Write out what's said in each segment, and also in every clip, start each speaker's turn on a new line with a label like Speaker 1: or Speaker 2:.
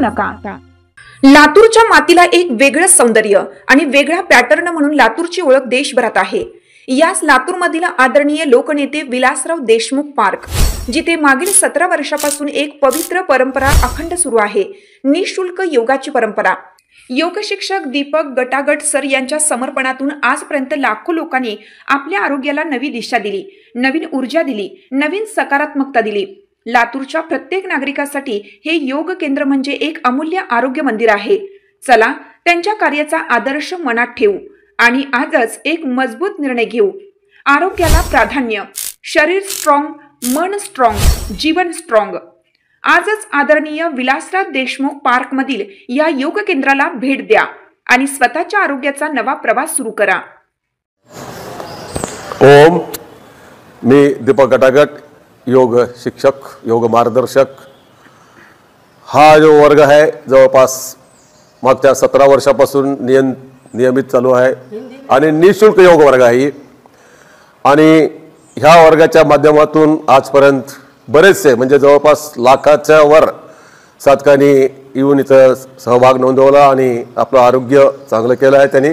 Speaker 1: नका। लातूरच्या मातीला एक वेगळं सौंदर्य आणि वेगळा पॅटर्न म्हणून लातूरची ओळख देशभरात आहे। याच लातूरमधील आदरणीय लोकनेते विलासराव देशमुख पार्क, जिथे मागील 17 वर्षापासून एक पवित्र परंपरा अखंड सुरू आहे, निशुल्क योगाची परंपरा। योग शिक्षक दीपक गटागट सर यांच्या समर्पणातून आजपर्यंत लाखो लोकांनी आपल्या आरोग्याला नवी दिशा दिली, नवीन ऊर्जा दिली, नवीन सकारात्मकता दिली। लातूरच्या प्रत्येक नागरिकासाठी हे योग केंद्र म्हणजे एक अमूल्य आरोग्य मंदिर आहे। चला त्यांच्या कार्याचा आदर्श मनात ठेवू आणि आजच एक मजबूत निर्णय घेऊ। आरोग्याला प्राधान्य, शरीर स्ट्रॉंग, मन स्ट्रॉंग, जीवन स्ट्रॉंग। आजच आदरणीय विलासराव देशमुख पार्क मधील या योग केंद्राला भेट द्या आणि स्वतःच्या आरोग्याचा नवा प्रवास सुरू करा।
Speaker 2: ओम, मी दीपक गटागट, योग शिक्षक, योग मार्गदर्शक। हा जो वर्ग आहे जवळपास मागच्या 17 वर्षापासून नियमित चालू आहे आणि निशुल्क योग वर्ग आहे। आणि ह्या वर्गाच्या माध्यमातून आजपर्यंत बरेचसे म्हणजे जवळपास लाखाच्या वर साधकांनी येऊन इथं सहभाग नोंदवला आणि आपलं आरोग्य चांगलं केलं आहे त्यांनी।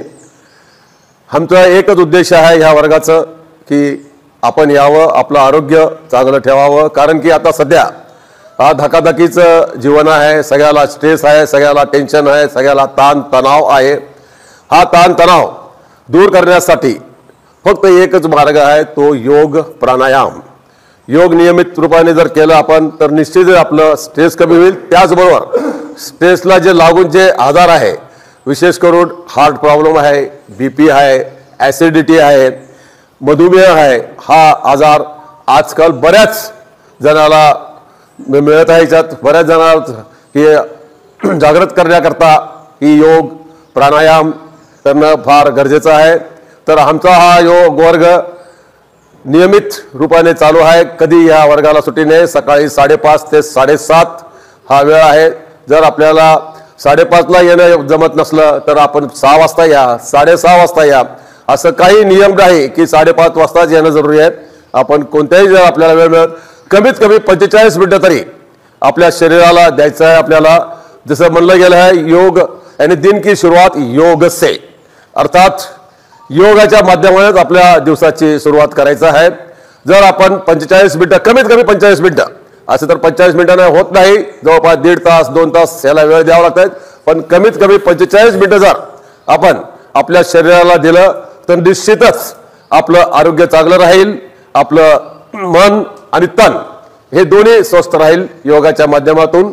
Speaker 2: आमचा एकच उद्देश आहे ह्या वर्गाचं की आपण यावं, आपलं आरोग्य चांगलं ठेवावं। कारण की आता सध्या हा धकाधकीचं जीवन आहे, सगळ्याला स्ट्रेस आहे, सगळ्याला टेन्शन आहे, सगळ्याला ताण तणाव आहे। हा ताण तणाव दूर करण्यासाठी फक्त एकच मार्ग आहे, तो योग प्राणायाम। योग नियमित रूपाने जर केलं आपण तर निश्चितच आपलं स्ट्रेस कमी होईल। त्याचबरोबर स्ट्रेसला जे लागून जे आजार आहे, विशेष करून हार्ट प्रॉब्लेम आहे, बीपी आहे, ॲसिडिटी आहे, मधुमेह आहे, हा आजार आजकाल बऱ्याच जणाला मिळत आहे। याच्यात बऱ्याच जणांना हे जागृत करण्याकरता ही योग प्राणायाम करणं फार गरजेचं आहे। तर आमचा हा योग वर्ग नियमित रूपाने चालू आहे। कधी या वर्गाला सुट्टी नाही। सकाळी 5:30 ते 7:30 हा वेळ आहे। जर आपल्याला 5:30ला येणं जमत नसलं तर आपण 6 वाजता या, 6:30 वाजता या, असं काही नियम नाही की 5:30 वाजताच येणं जरुरी आहे। आपण कोणत्याही जर आपल्याला वेळ मिळत कमीत कमी 45 मिनिटं तरी आपल्या शरीराला द्यायचं आहे। आपल्याला जसं म्हणलं गेलं आहे, योग यानी दिन की सुरुवात योग से, अर्थात योगाच्या माध्यमातून आपल्या दिवसाची सुरुवात करायचं आहे। जर आपण 45 मिनिटं, कमीत कमी 45 मिनिटं, असं तर 45 मिनिटांना होत नाही, जवळपास 1.5 तास 2 तास याला वेळ द्यावा लागतात, पण कमीत कमी 45 मिनिटं जर आपण आपल्या शरीराला दिलं तर निश्चितच आपलं आरोग्य चांगलं राहील, आपलं मन आणि तन हे दोन्ही स्वस्थ राहील योगाच्या माध्यमातून।